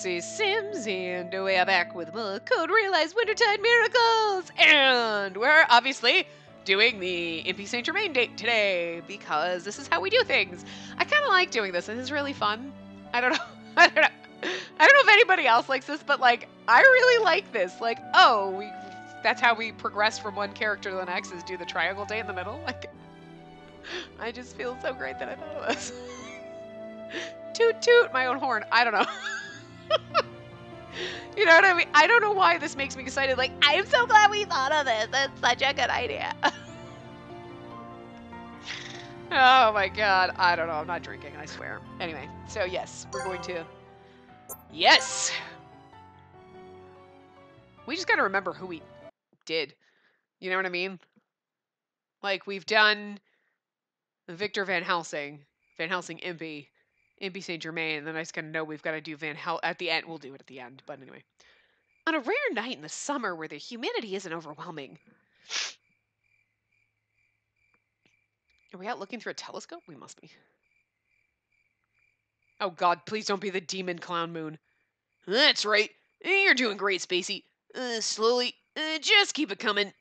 Spacey Sims, and we are back with more Code Realize Wintertide Miracles! And we're obviously doing the Impy Saint Germain date today, because this is how we do things. I kind of like doing this. It is really fun. I don't know. I don't know if anybody else likes this, but, like, I really like this. Like, oh, that's how we progress from one character to the next, is do the triangle date in the middle. Like, I just feel so great that I thought of this. Toot toot my own horn. I don't know. You know what I mean? I don't know why this makes me excited. Like, I'm so glad we thought of this. It's such a good idea. Oh my god. I don't know. I'm not drinking, I swear. Anyway, so yes, we're going to... Yes! We just gotta remember who we did. You know what I mean? Like, we've done Victor Van Helsing Impy, Impy Saint Germain, and then I just gotta know we've got to do Van Hel at the end. We'll do it at the end, but anyway. On a rare night in the summer where the humidity isn't overwhelming. Are we out looking through a telescope? We must be. Oh god, please don't be the demon clown moon. That's right. You're doing great, Spacey. Slowly. Just keep it coming.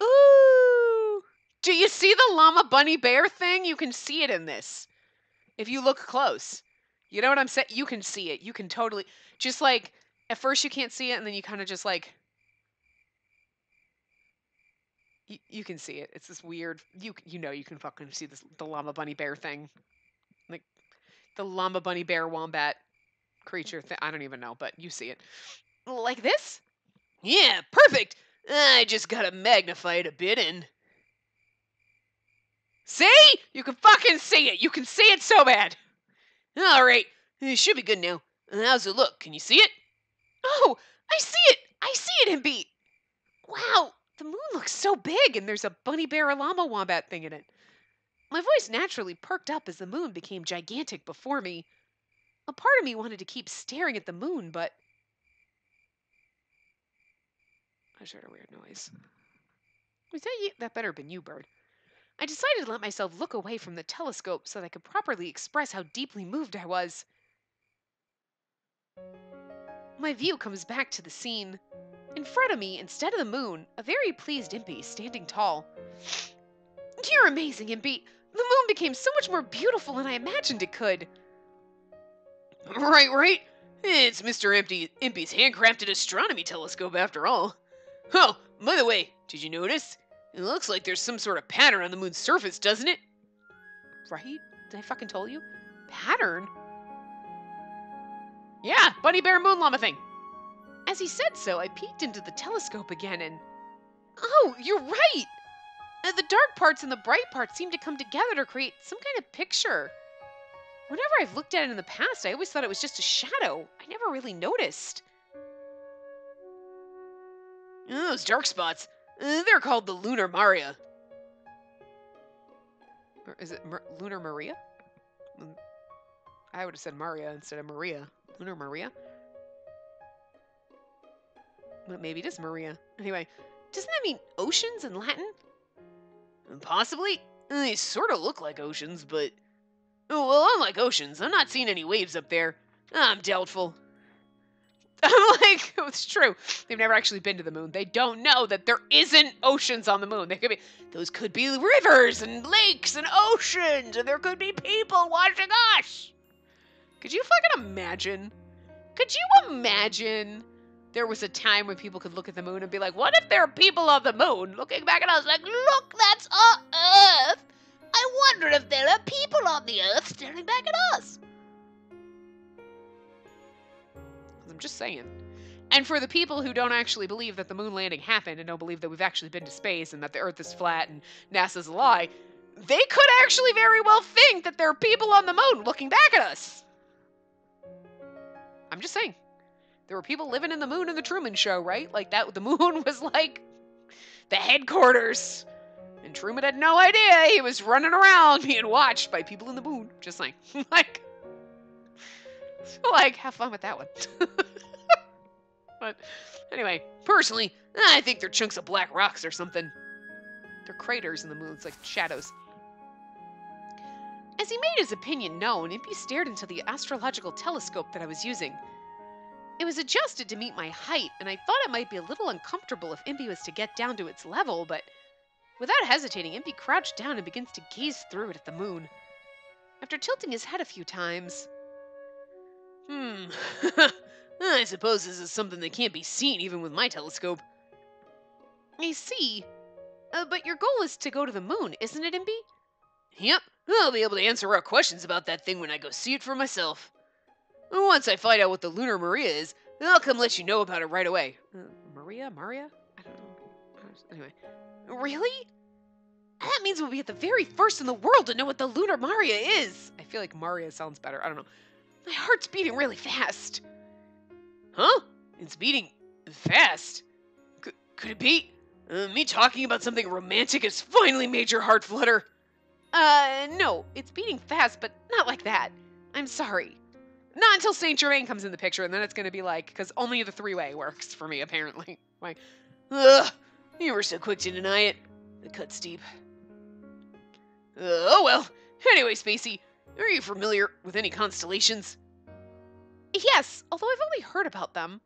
Ooh! Do you see the llama bunny bear thing? You can see it in this. If you look close. You know what I'm saying? You can see it. You can totally... Just like, at first you can't see it, and then you kind of just like... You can see it. It's this weird... You know you can fucking see the llama bunny bear thing. Like, the llama bunny bear wombat creature thing. I don't even know, but you see it. Like this? Yeah, perfect! I just gotta magnify it a bit and... See? You can fucking see it! You can see it so bad! Alright, it should be good now. How's it look? Can you see it? Oh, I see it! I see it, Impy! Wow, the moon looks so big and there's a bunny bear or llama wombat thing in it. My voice naturally perked up as the moon became gigantic before me. A part of me wanted to keep staring at the moon, but... I just heard a weird noise. Was that you? That better have been you, bird. I decided to let myself look away from the telescope so that I could properly express how deeply moved I was. My view comes back to the scene. In front of me, instead of the moon, a very pleased Impy standing tall. You're amazing, Impy! The moon became so much more beautiful than I imagined it could. Right. It's Mr. Impy's handcrafted astronomy telescope after all. Oh, by the way, did you notice? It looks like there's some sort of pattern on the moon's surface, doesn't it? Right? Did I fucking tell you? Pattern? Yeah, bunny bear moon llama thing. As he said so, I peeked into the telescope again and... Oh, you're right! The dark parts and the bright parts seem to come together to create some kind of picture. Whenever I've looked at it in the past, I always thought it was just a shadow. I never really noticed. Those dark spots, they're called the Lunar Maria. Or is it Lunar Maria? I would have said Maria instead of Maria. Lunar Maria? Well, maybe it is Maria. Anyway, doesn't that mean oceans in Latin? Possibly. They sort of look like oceans, but... Oh, well, unlike oceans, I'm not seeing any waves up there. I'm doubtful. I'm like, it's true. They've never actually been to the moon. They don't know that there isn't oceans on the moon. Those could be rivers and lakes and oceans, and there could be people watching us. Could you fucking imagine? Could you imagine there was a time when people could look at the moon and be like, what if there are people on the moon looking back at us like, look, that's our Earth. I wonder if there are people on the Earth staring back at us. I'm just saying. And for the people who don't actually believe that the moon landing happened and don't believe that we've actually been to space and that the Earth is flat and NASA's a lie, they could actually very well think that there are people on the moon looking back at us. I'm just saying. There were people living in the moon in the Truman Show, right? Like that, the moon was like the headquarters. And Truman had no idea he was running around being watched by people in the moon. Just saying. Like, have fun with that one. But anyway, personally, I think they're chunks of black rocks or something. They're craters in the moon. It's like shadows. As he made his opinion known, Impy stared into the astrological telescope that I was using. It was adjusted to meet my height, and I thought it might be a little uncomfortable if Impy was to get down to its level, but without hesitating, Impy crouched down and begins to gaze through it at the moon. After tilting his head a few times, I suppose this is something that can't be seen even with my telescope. I see. But your goal is to go to the moon, isn't it, Impy? Yep. I'll be able to answer our questions about that thing when I go see it for myself. Once I find out what the Lunar Maria is, I'll come let you know about it right away. Maria? I don't know. Anyway. Really? That means we'll be at the very first in the world to know what the Lunar Maria is. I feel like Maria sounds better. I don't know. My heart's beating really fast. Huh? It's beating fast? Could it be? Me talking about something romantic has finally made your heart flutter. No. It's beating fast, but not like that. I'm sorry. Not until Saint Germain comes in the picture, and then it's going to be like, because only the three-way works for me, apparently. Like, you were so quick to deny it. The cut's deep. Oh well. Anyway, Spacey, are you familiar with any constellations? Yes, although I've only heard about them.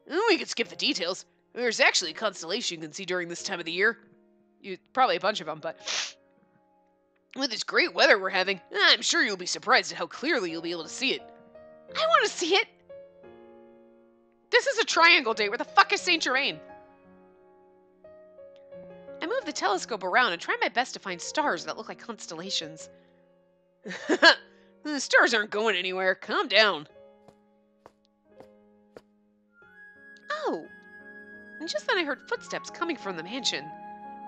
We could skip the details. There's actually a constellation you can see during this time of the year. Probably a bunch of them, but with this great weather we're having, I'm sure you'll be surprised at how clearly you'll be able to see it. I want to see it! This is a triangle date. Where the fuck is Saint Germain? I move the telescope around and try my best to find stars that look like constellations. The stars aren't going anywhere. Calm down. Oh. And just then I heard footsteps coming from the mansion.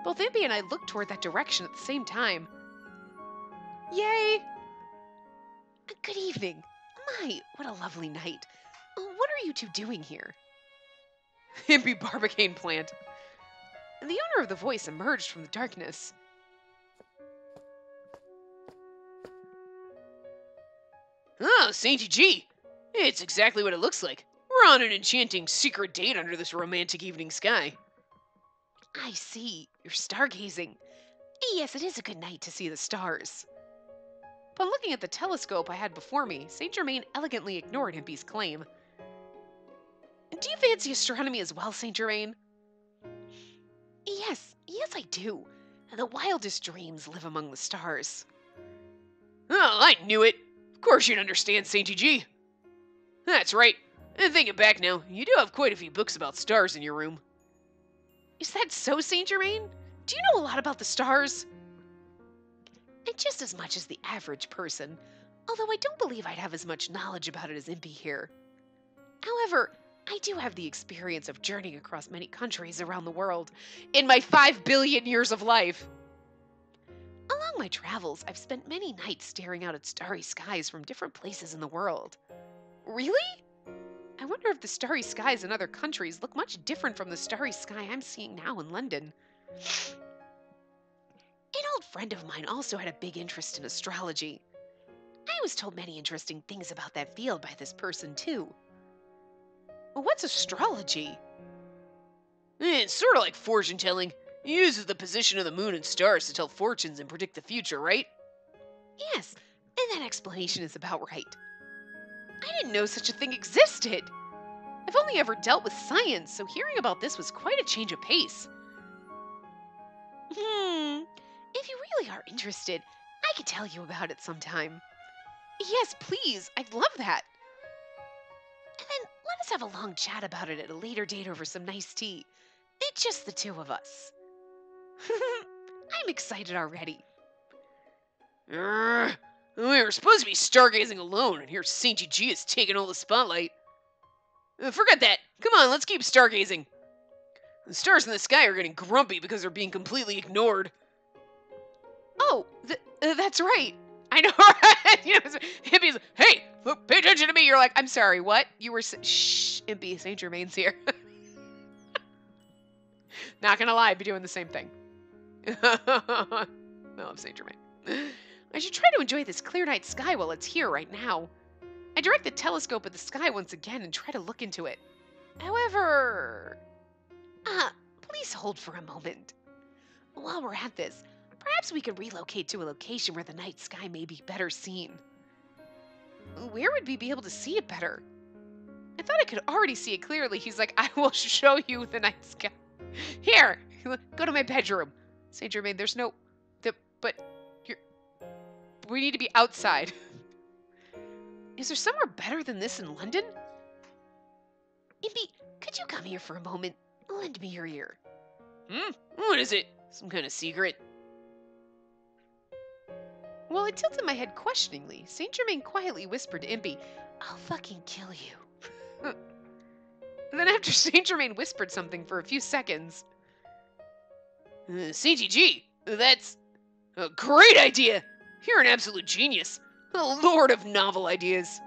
Both Impy and I looked toward that direction at the same time. Yay! Good evening. My, what a lovely night. What are you two doing here? Impy Barbicane plant. And the owner of the voice emerged from the darkness. Oh, Sainty G! It's exactly what it looks like. We're on an enchanting secret date under this romantic evening sky. I see. You're stargazing. Yes, it is a good night to see the stars. Upon looking at the telescope I had before me, Saint Germain elegantly ignored Impy's claim. Do you fancy astronomy as well, Saint Germain? Yes, I do. The wildest dreams live among the stars. Oh, I knew it. Of course you'd understand, Sainty G. That's right. And thinking back now, you do have quite a few books about stars in your room. Is that so, Saint Germain? Do you know a lot about the stars? And just as much as the average person, although I don't believe I'd have as much knowledge about it as Impy here. However, I do have the experience of journeying across many countries around the world in my 5 billion years of life. Along my travels, I've spent many nights staring out at starry skies from different places in the world. Really? I wonder if the starry skies in other countries look much different from the starry sky I'm seeing now in London. An old friend of mine also had a big interest in astrology. I was told many interesting things about that field by this person, too. What's astrology? It's sort of like fortune telling. It uses the position of the moon and stars to tell fortunes and predict the future, right? Yes, and that explanation is about right. I didn't know such a thing existed. I've only ever dealt with science, so hearing about this was quite a change of pace. If you really are interested, I could tell you about it sometime. Yes, please, I'd love that. And then let us have a long chat about it at a later date over some nice tea. It's just the two of us. I'm excited already. We were supposed to be stargazing alone, and here Sainty G is taking all the spotlight. Forget that. Come on, let's keep stargazing. The stars in the sky are getting grumpy because they're being completely ignored. Oh, that's right. I know, right? You know, Impy's, hey, look, pay attention to me. You're like, I'm sorry, what? You were, shh, Impy, Saint Germain's here. Not gonna lie, I'd be doing the same thing. I love Saint Germain. I should try to enjoy this clear night sky while it's here right now. I direct the telescope at the sky once again and try to look into it. However... please hold for a moment. While we're at this, Perhaps we could relocate to a location where the night sky may be better seen. Where would we be able to see it better? I thought I could already see it clearly. He's like, I will show you the night sky. Here, go to my bedroom. Saint Germain, there's no... But we need to be outside. Is there somewhere better than this in London? Impy, could you come here for a moment? Lend me your ear. What is it? Some kind of secret? While I tilted my head questioningly, Saint Germain quietly whispered to Impy, I'll fucking kill you. Then after Saint Germain whispered something for a few seconds, CGG, that's a great idea. You're an absolute genius. A lord of novel ideas.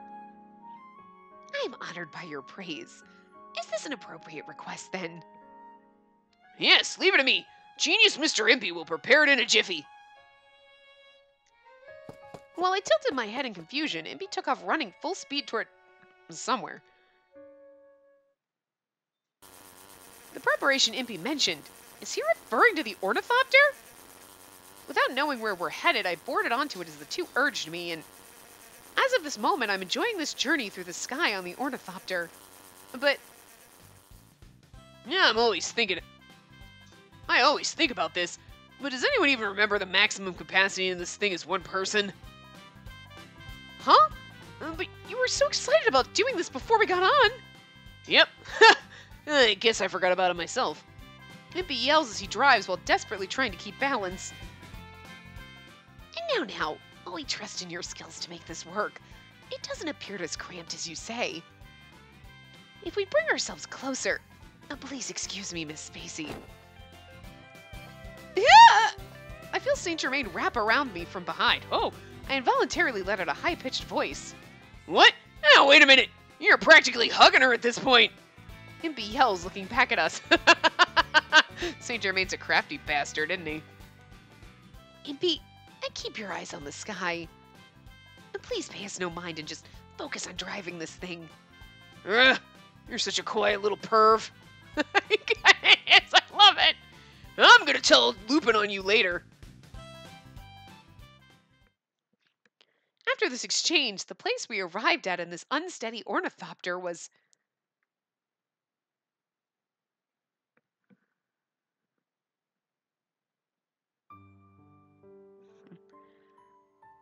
I am honored by your praise. Is this an appropriate request, then? Yes, leave it to me. Genius Mr. Impy will prepare it in a jiffy. While I tilted my head in confusion, Impy took off running full speed toward somewhere. The preparation Impy mentioned, is he referring to the ornithopter? Without knowing where we're headed, I boarded onto it as the two urged me, and as of this moment, I'm enjoying this journey through the sky on the ornithopter. But yeah, I always think about this, but does anyone even remember the maximum capacity in this thing is one person? Huh? But you were so excited about doing this before we got on. Yep. I guess I forgot about it myself. Impy yells as he drives while desperately trying to keep balance. And now, we trust in your skills to make this work. It doesn't appear as cramped as you say. If we bring ourselves closer... please excuse me, Miss Spacey. Yeah! I feel Saint Germain wrap around me from behind. Oh, I involuntarily let out a high-pitched voice. What? Oh, wait a minute. You're practically hugging her at this point. Impy yells, looking back at us. Saint Germain's a crafty bastard, isn't he? Impy, keep your eyes on the sky. Please pay us no mind and just focus on driving this thing. You're such a quiet little perv. Yes, I love it. I'm gonna tell Lupin on you later. After this exchange, the place we arrived at in this unsteady ornithopter was...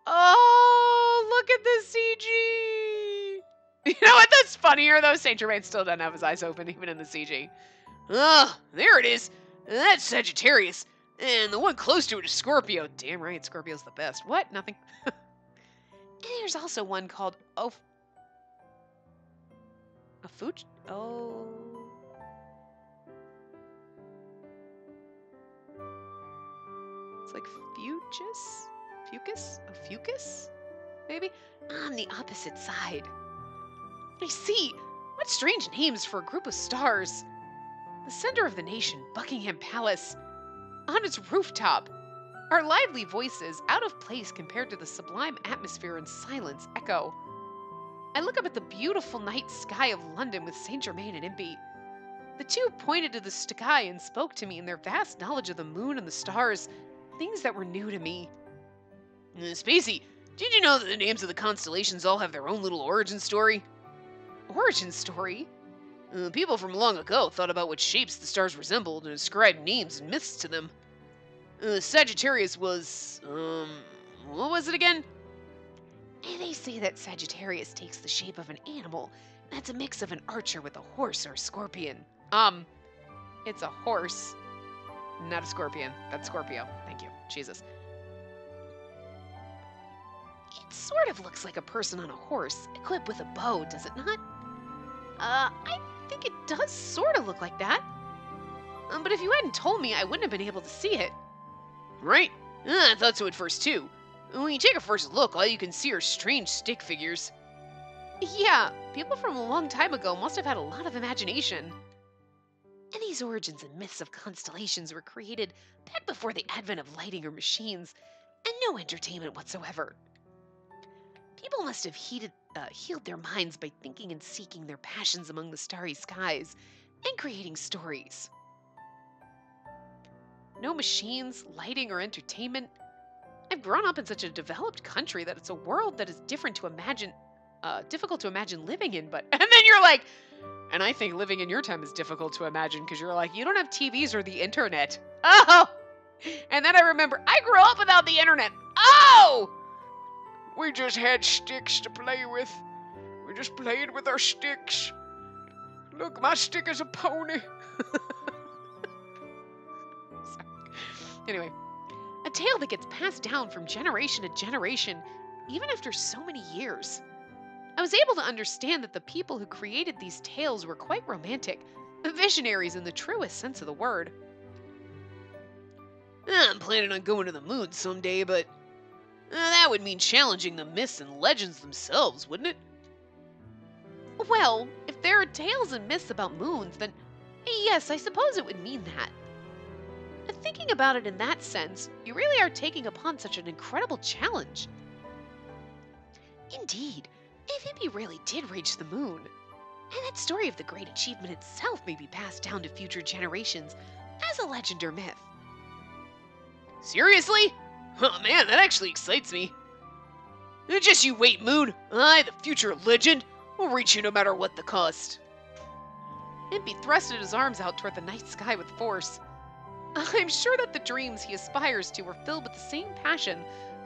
Oh, look at the CG! You know what? That's funnier, though. Saint Germain still doesn't have his eyes open, even in the CG. Oh, there it is. That's Sagittarius. And the one close to it is Scorpio. Damn right, Scorpio's the best. What? Nothing. And there's also one called... Oh... Oh... It's like Fucus? Maybe? On the opposite side. I see! What strange names for a group of stars. The center of the nation, Buckingham Palace. On its rooftop. Our lively voices, out of place compared to the sublime atmosphere and silence, echo. I look up at the beautiful night sky of London with Saint Germain and Impy. The two pointed to the sky and spoke to me in their vast knowledge of the moon and the stars, things that were new to me. Spacey, did you know that the names of the constellations all have their own little origin story? Origin story? People from long ago thought about what shapes the stars resembled and ascribed names and myths to them. Sagittarius was, what was it again? They say that Sagittarius takes the shape of an animal that's a mix of an archer with a horse or a scorpion. It's a horse, not a scorpion. That's Scorpio. Thank you. Jesus. It sort of looks like a person on a horse, equipped with a bow, does it not? I think it does sort of look like that. But if you hadn't told me, I wouldn't have been able to see it. Right? I thought so at first, too. When you take a first look, all you can see are strange stick figures. Yeah, people from a long time ago must have had a lot of imagination. And these origins and myths of constellations were created back before the advent of lighting or machines, and no entertainment whatsoever. People must have healed their minds by thinking and seeking their passions among the starry skies, and creating stories. No machines, lighting, or entertainment. I've grown up in such a developed country that it's a world that is difficult to imagine living in, but and then you're like, and I think living in your time is difficult to imagine because you're like, you don't have TVs or the internet. Oh! And then I remember, I grew up without the internet. Oh! We just had sticks to play with. We just played with our sticks. Look, my stick is a pony. Anyway, a tale that gets passed down from generation to generation, even after so many years. I was able to understand that the people who created these tales were quite romantic, visionaries in the truest sense of the word. I'm planning on going to the moon someday, but that would mean challenging the myths and legends themselves, wouldn't it? Well, if there are tales and myths about moons, then yes, I suppose it would mean that. But thinking about it in that sense, you really are taking upon such an incredible challenge. Indeed, if Impy really did reach the moon, and that story of the great achievement itself may be passed down to future generations as a legend or myth. Seriously? Oh man, that actually excites me. Just you wait, Moon. I, the future legend, will reach you no matter what the cost. Impy thrusted his arms out toward the night sky with force. I'm sure that the dreams he aspires to were filled with the same passion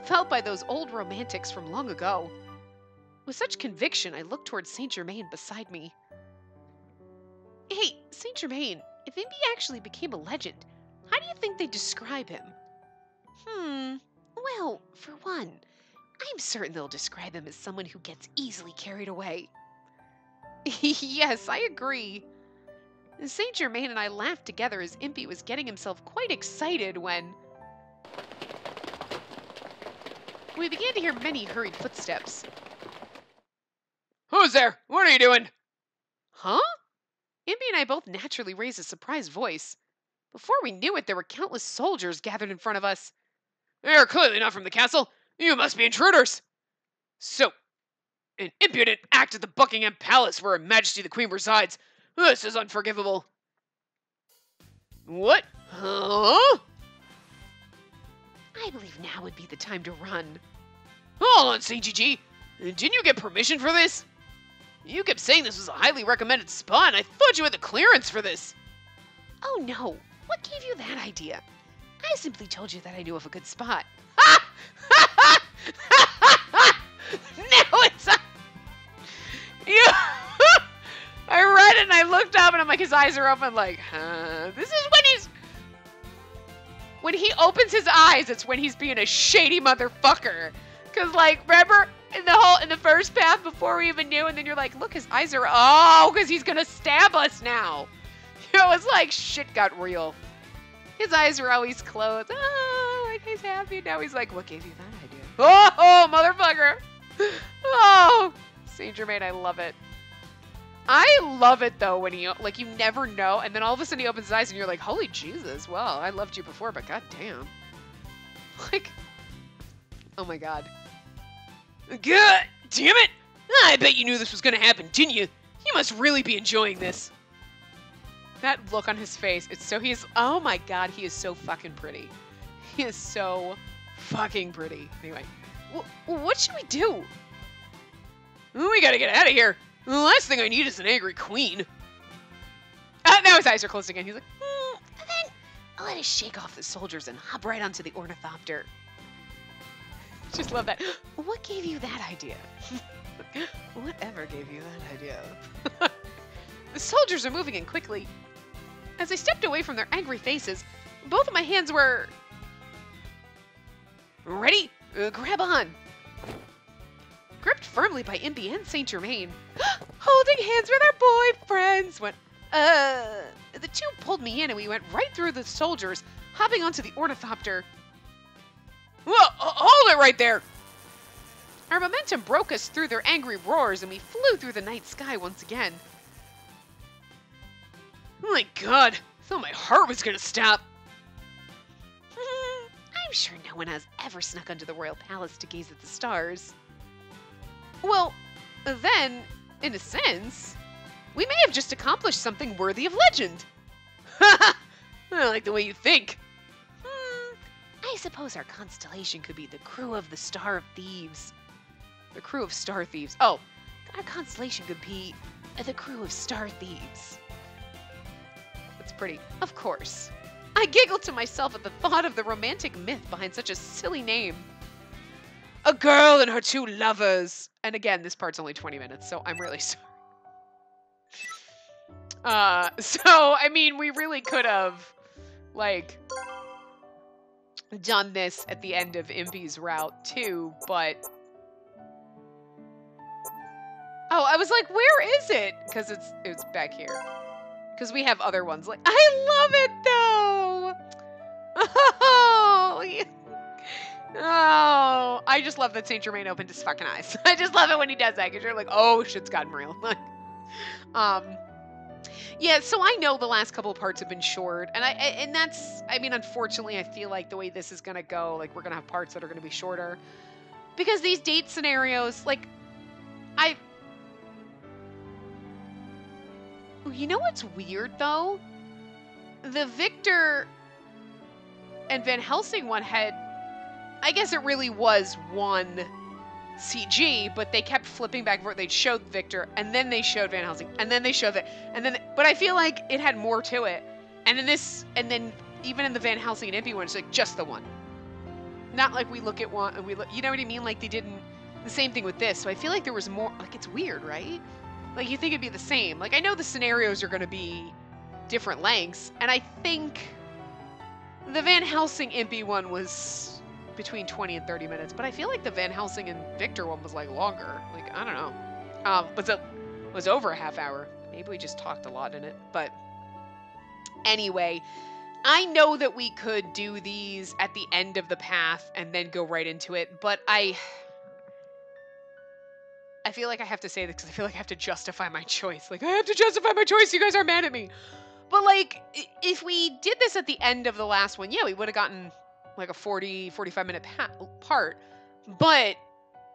felt by those old romantics from long ago. With such conviction, I looked toward Saint Germain beside me. Hey, Saint Germain, if Impy actually became a legend, how do you think they'd describe him? Well, for one, I'm certain they'll describe him as someone who gets easily carried away. Yes, I agree. Saint Germain and I laughed together as Impy was getting himself quite excited when we began to hear many hurried footsteps. Who's there? What are you doing? Huh? Impy and I both naturally raised a surprised voice. Before we knew it, there were countless soldiers gathered in front of us. You're clearly not from the castle. You must be intruders. So, an impudent act at the Buckingham Palace where Her Majesty the Queen resides. This is unforgivable. What? Huh? I believe now would be the time to run. Hold on, Saint GG. Didn't you get permission for this? You kept saying this was a highly recommended spot, and I thought you had the clearance for this. Oh no, what gave you that idea? I simply told you that I knew of a good spot. Now it's you. I read it and I looked up and I'm like, his eyes are open, like, huh? This is when he opens his eyes, it's when he's being a shady motherfucker. Cause like, remember in the first path before we even knew, and then you're like, look, his eyes are, oh, cause he's gonna stab us now. You know, it's like shit got real. His eyes were always closed. Oh, like he's happy. Now he's like, what gave you that idea? Oh, motherfucker. Oh, Saint Germain, I love it. I love it though when he, like, you never know, and then all of a sudden he opens his eyes and you're like, holy Jesus, well, I loved you before, but goddamn. Like, oh my god. God damn it! I bet you knew this was gonna happen, didn't you? You must really be enjoying this. That look on his face, oh my god, he is so fucking pretty. He is so fucking pretty. Anyway, what should we do? We gotta get out of here. The last thing I need is an angry queen. Now his eyes are closed again. He's like, then I'll let us shake off the soldiers and hop right onto the ornithopter. Just love that. What gave you that idea? Whatever gave you that idea? The soldiers are moving in quickly. As I stepped away from their angry faces, both of my hands were... Ready? Grab on. Gripped firmly by Impy and Saint Germain, holding hands with our boyfriends, the two pulled me in and we went right through the soldiers, hopping onto the ornithopter. Whoa, hold it right there! Our momentum broke us through their angry roars and we flew through the night sky once again. Oh my god, I thought my heart was gonna stop. I'm sure no one has ever snuck under the royal palace to gaze at the stars. Well, then, in a sense, we may have just accomplished something worthy of legend. I like the way you think. suppose our constellation could be the crew of the Star of Thieves. The crew of Star Thieves. Oh, our constellation could be the crew of Star Thieves. That's pretty. Of course. I giggled to myself at the thought of the romantic myth behind such a silly name. A girl and her two lovers. And again, this part's only 20 minutes, so I'm really sorry. So, I mean, we really could have, like, done this at the end of Impy's route, too, but... Oh, I was like, where is it? Because it's back here. Because we have other ones. Like, I love it, though! Oh, yeah. Oh, I just love that Saint Germain opened his fucking eyes. I just love it when he does that, because you're like, oh, shit's gotten real. Yeah, so I know the last couple of parts have been short, and that's, I mean, unfortunately, I feel like the way this is gonna go, like, we're gonna have parts that are gonna be shorter. Because these date scenarios, like, you know what's weird, though? The Victor and Van Helsing one had, I guess it really was one CG, but they kept flipping back and forth. They showed Victor, and then they showed Van Helsing, and then they showed that, and then, but I feel like it had more to it. And in this, and then even in the Van Helsing and Impy one, it's like just the one. Not like we look at one, and we look, you know what I mean? Like they didn't, the same thing with this. So I feel like there was more, like it's weird, right? Like you think it'd be the same. Like I know the scenarios are going to be different lengths, and I think the Van Helsing Impy one was between 20 and 30 minutes, but I feel like the Van Helsing and Victor one was like longer. Like, I don't know. Was over a half hour. Maybe we just talked a lot in it, but anyway, I know that we could do these at the end of the path and then go right into it, but I feel like I have to say this because I feel like I have to justify my choice. Like, I have to justify my choice. You guys are mad at me. But like, if we did this at the end of the last one, yeah, we would have gotten like a 45 minute part, but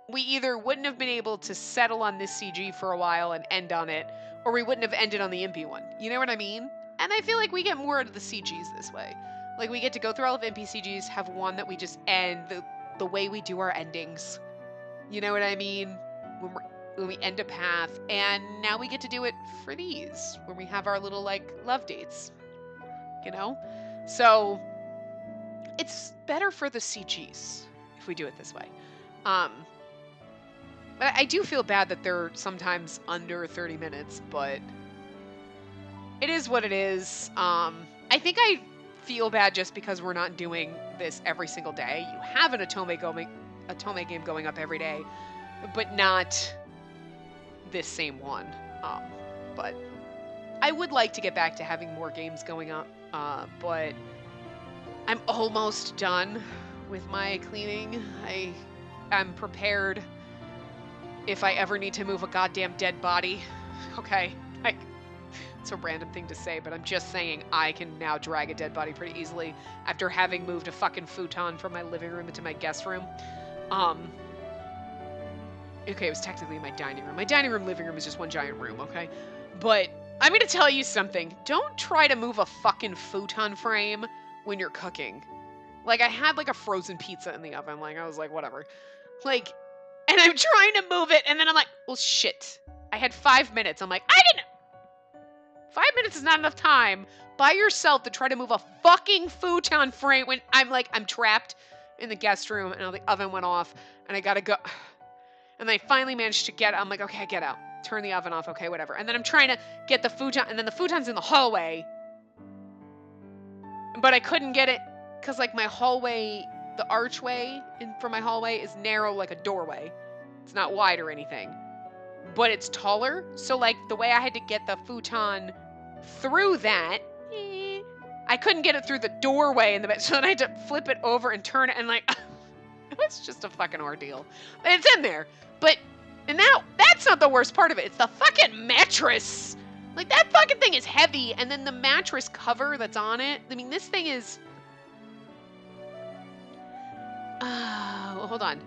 we either wouldn't have been able to settle on this CG for a while and end on it, or we wouldn't have ended on the Impy one. You know what I mean? And I feel like we get more out of the CGs this way. Like we get to go through all of Impy CGs, have one that we just end the way we do our endings. You know what I mean? When we end a path, and now we get to do it for these, when we have our little like love dates. You know? So it's better for the CGs if we do it this way. But I do feel bad that they're sometimes under 30 minutes, but it is what it is. I think I feel bad just because we're not doing this every single day. You have an Otome game going up every day, but not this same one. But I would like to get back to having more games going up, but I'm almost done with my cleaning. I'm prepared if I ever need to move a goddamn dead body. Okay, it's a random thing to say, but I'm just saying I can now drag a dead body pretty easily after having moved a fucking futon from my living room into my guest room. Okay, it was technically my dining room. My dining room, living room is just one giant room, okay? But I'm gonna tell you something. Don't try to move a fucking futon frame when you're cooking. Like, I had, like, a frozen pizza in the oven. Like, I was like, whatever. Like, and I'm trying to move it, and then I'm like, well, shit. I had 5 minutes. I'm like, 5 minutes is not enough time by yourself to try to move a fucking futon frame when I'm trapped in the guest room, and the oven went off, and I gotta go. And I finally managed to I'm like, okay, get out. Turn the oven off, okay, whatever. And then I'm trying to get the futon, and then the futon's in the hallway. But I couldn't get it, because, like, my hallway, the archway for my hallway is narrow like a doorway. It's not wide or anything. But it's taller, so, like, the way I had to get the futon through that, I couldn't get it through the doorway in the bed, so then I had to flip it over and turn it, and, like, it was just a fucking ordeal. It's in there, but, and now, that's not the worst part of it. It's the fucking mattress. Like, that fucking thing is heavy, and then the mattress cover that's on it, I mean, this thing is... well, hold on.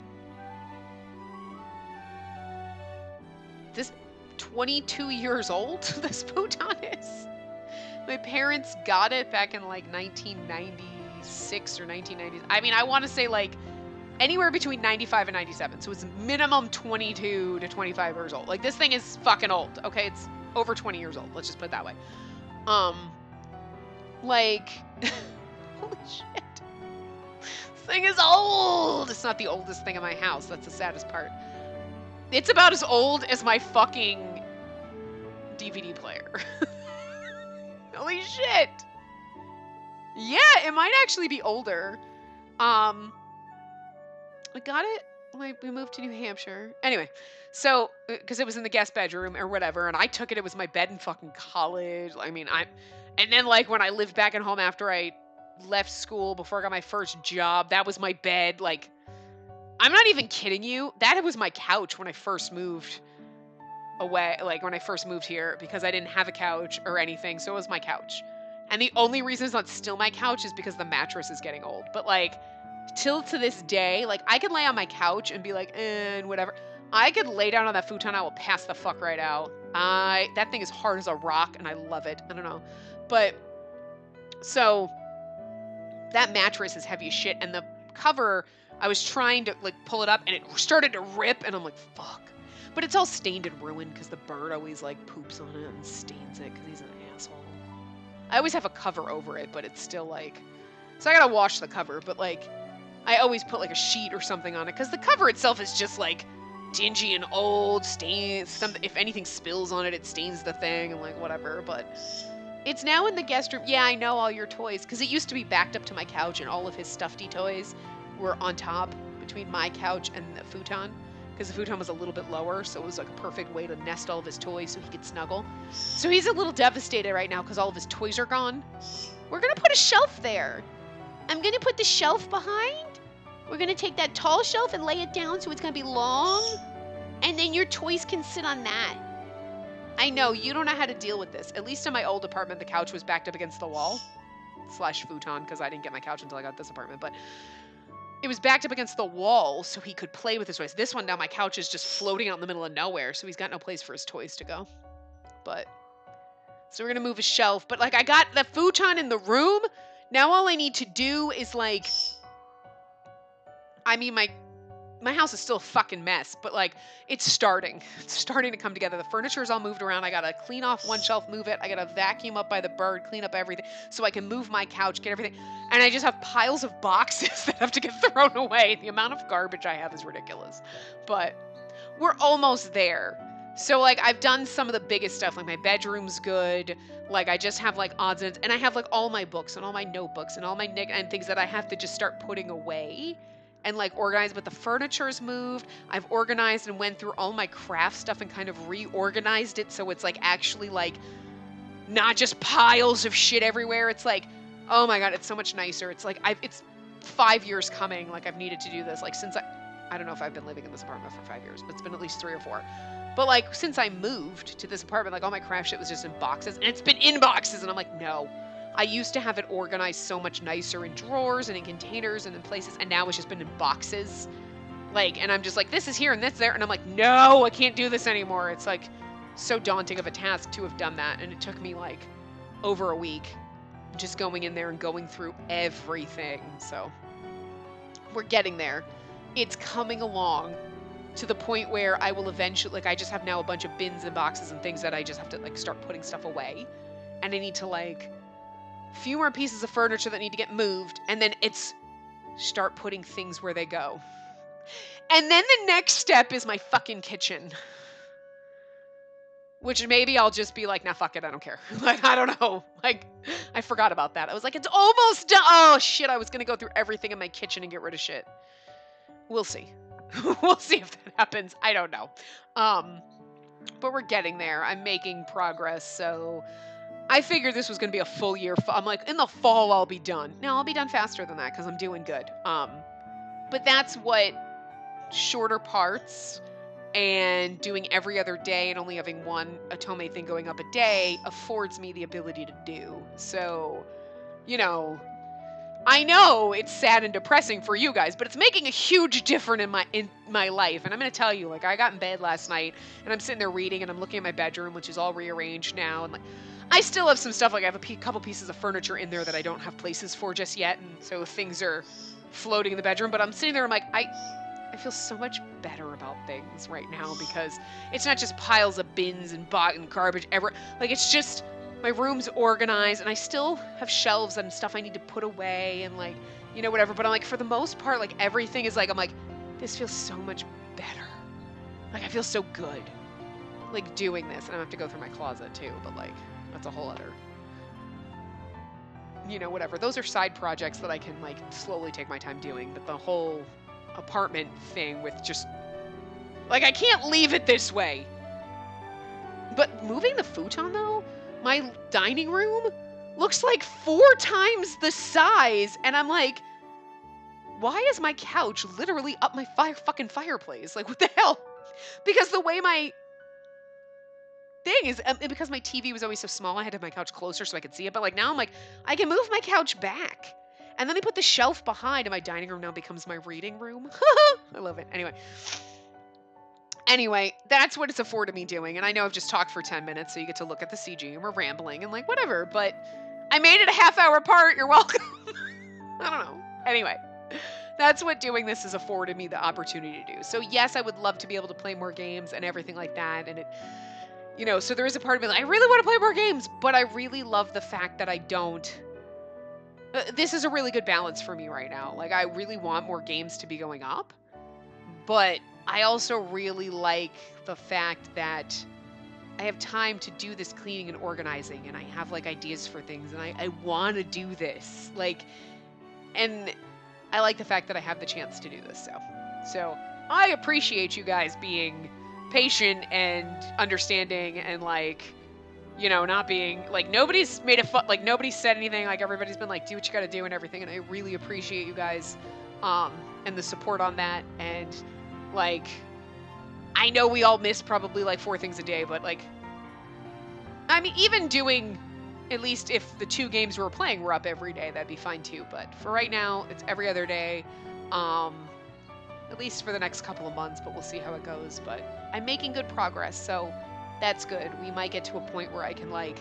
This 22 years old, this futon is. My parents got it back in, like, 1990 1996 or 1990s. I mean, I want to say like anywhere between 95 and 97. So it's minimum 22 to 25 years old. Like this thing is fucking old. Okay, it's over 20 years old. Let's just put it that way. Like, holy shit. This thing is old. It's not the oldest thing in my house. That's the saddest part. It's about as old as my fucking DVD player. Holy shit. Yeah, it might actually be older. I got it when we moved to New Hampshire. Anyway, so, because it was in the guest bedroom or whatever, and I took it, it was my bed in fucking college. I mean, and then like when I lived back at home after I left school, before I got my first job, that was my bed. Like, I'm not even kidding you. That was my couch when I first moved away, like when I first moved here, because I didn't have a couch or anything, so it was my couch. And the only reason it's not still my couch is because the mattress is getting old. But like, till to this day, like I could lay on my couch and be like, and whatever. I could lay down on that futon, I will pass the fuck right out. That thing is hard as a rock, and I love it. I don't know. But, so, that mattress is heavy as shit, and the cover, I was trying to, like, pull it up, and it started to rip, and I'm like, fuck. But it's all stained and ruined, because the bird always, like, poops on it and stains it, because he's an asshole. I always have a cover over it, but it's still, like, so I gotta wash the cover, but, like, I always put, like, a sheet or something on it, because the cover itself is just, like, dingy and old, stains, if anything spills on it, it stains the thing, and, like, whatever, but it's now in the guest room. Yeah, I know all your toys, because it used to be backed up to my couch, and all of his stuffy toys were on top, between my couch and the futon, because the futon was a little bit lower, so it was, like, a perfect way to nest all of his toys so he could snuggle. So he's a little devastated right now, because all of his toys are gone. We're gonna put a shelf there. I'm gonna put the shelf behind. We're gonna take that tall shelf and lay it down so it's gonna be long, and then your toys can sit on that. I know, you don't know how to deal with this. At least in my old apartment, the couch was backed up against the wall. / futon, because I didn't get my couch until I got this apartment, but it was backed up against the wall so he could play with his toys. This one now, my couch is just floating out in the middle of nowhere, so he's got no place for his toys to go. But, so we're gonna move a shelf, but like I got the futon in the room. Now all I need to do is like, I mean, my house is still a fucking mess, but like it's starting to come together. The furniture's all moved around. I gotta clean off one shelf, move it. I gotta vacuum up by the bird, clean up everything so I can move my couch, get everything. And I just have piles of boxes that have to get thrown away. The amount of garbage I have is ridiculous, but we're almost there. So like I've done some of the biggest stuff, like my bedroom's good. Like I just have like odds and ends, and I have like all my books and all my notebooks and all my and things that I have to just start putting away and like organize, but the furniture's moved. I've organized and went through all my craft stuff and kind of reorganized it so it's like actually like not just piles of shit everywhere. It's like, oh my god, it's so much nicer. It's like it's 5 years coming. Like I've needed to do this like since I don't know if I've been living in this apartment for 5 years, but it's been at least 3 or 4. But like since I moved to this apartment, like all my craft shit was just in boxes, and it's been in boxes, and I'm like, no. I used to have it organized so much nicer in drawers and in containers and in places, and now it's just been in boxes. Like, and I'm just like, this is here and that's there, and I'm like, no, I can't do this anymore. It's like so daunting of a task to have done that, and it took me like over a week just going in there and going through everything. So we're getting there. It's coming along to the point where I will eventually, like I just have now a bunch of bins and boxes and things that I just have to like start putting stuff away, and I need to like few more pieces of furniture that need to get moved, and then it's start putting things where they go. And then the next step is my fucking kitchen, which maybe I'll just be like, nah, fuck it, I don't care. Like, I don't know. Like, I forgot about that. I was like, it's almost done. Oh shit, I was gonna go through everything in my kitchen and get rid of shit. We'll see. We'll see if that happens. I don't know. But we're getting there. I'm making progress, so I figured this was going to be a full year. I'm like, in the fall, I'll be done. No, I'll be done faster than that because I'm doing good. But that's what shorter parts and doing every other day and only having one Atome thing going up a day affords me the ability to do. So, you know, I know it's sad and depressing for you guys, but it's making a huge difference in my life. And I'm gonna tell you, like, I got in bed last night and I'm sitting there reading and I'm looking at my bedroom, which is all rearranged now, and like I still have some stuff, like I have a couple pieces of furniture in there that I don't have places for just yet, and so things are floating in the bedroom. But I'm sitting there, I'm like, I feel so much better about things right now because it's not just piles of bins and garbage ever. Like, it's just my room's organized, and I still have shelves and stuff I need to put away and, like, you know, whatever. But I'm like, for the most part, like, everything is like, I'm like, this feels so much better. Like, I feel so good, like, doing this. And I have to go through my closet too, but like, that's a whole other, you know, whatever. Those are side projects that I can, like, slowly take my time doing. But the whole apartment thing with just, like, I can't leave it this way. But moving the futon, though, my dining room looks like 4 times the size, and I'm like, why is my couch literally up my fucking fireplace? Like, what the hell? Because the way my thing is, because my TV was always so small, I had to have my couch closer so I could see it. But like now I'm like, I can move my couch back. And then I put the shelf behind, and my dining room now becomes my reading room. I love it. Anyway, that's what it's afforded me doing. And I know I've just talked for 10 minutes, so you get to look at the CG, and we're rambling and like whatever. But I made it a half-hour part. You're welcome. I don't know. Anyway, that's what doing this has afforded me the opportunity to do. So yes, I would love to be able to play more games and everything like that. And it, you know, so there is a part of me that I really want to play more games, but I really love the fact that I don't. This is a really good balance for me right now. Like, I really want more games to be going up, but I also really like the fact that I have time to do this cleaning and organizing, and I have, like, ideas for things, and I want to do this. Like, and I like the fact that I have the chance to do this, so I appreciate you guys being patient and understanding and, like, you know, not being like, nobody's made a like, nobody's said anything, like, everybody's been like, do what you gotta do and everything, and I really appreciate you guys and the support on that. And like, I know we all miss probably like 4 things a day, but like, I mean, even doing, at least if the 2 games we were playing were up every day, that'd be fine too. But for right now, it's every other day, at least for the next couple of months, but we'll see how it goes. But I'm making good progress, so that's good. We might get to a point where I can, like,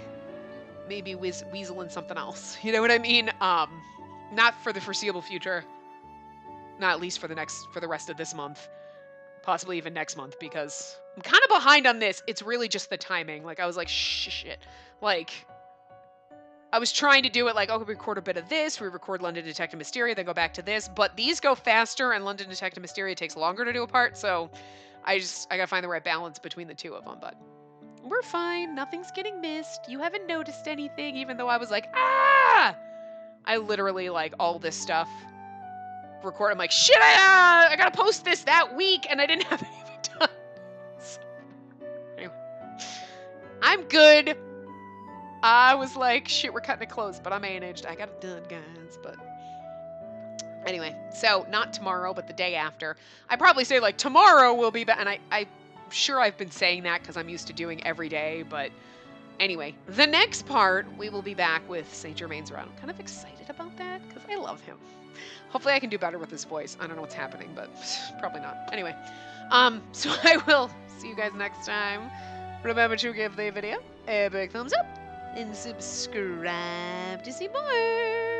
maybe weasel in something else. You know what I mean? Not for the foreseeable future. Not at least for the rest of this month. Possibly even next month, because I'm kind of behind on this. It's really just the timing. Like, I was like, shit. Like, I was trying to do it like, oh, we record a bit of this, we record London Detective Mysteria, then go back to this. But these go faster, and London Detective Mysteria takes longer to do a part, so I gotta find the right balance between the 2 of them. But we're fine. Nothing's getting missed. You haven't noticed anything, even though I was like, ah! I literally, like, all this stuff record. I'm like, shit, I gotta post this that week, and I didn't have anything done. So, anyway, I'm good. I was like, shit, we're cutting it close, but I managed. I got it done, guys. But anyway, so not tomorrow, but the day after. I probably say, like, tomorrow we'll be back, and I'm sure I've been saying that because I'm used to doing every day, but anyway, the next part, we will be back with St. Germain's Round. I'm kind of excited about that because I love him. Hopefully I can do better with his voice. I don't know what's happening, but probably not. Anyway, so I will see you guys next time. Remember to give the video a big thumbs up and subscribe to see more.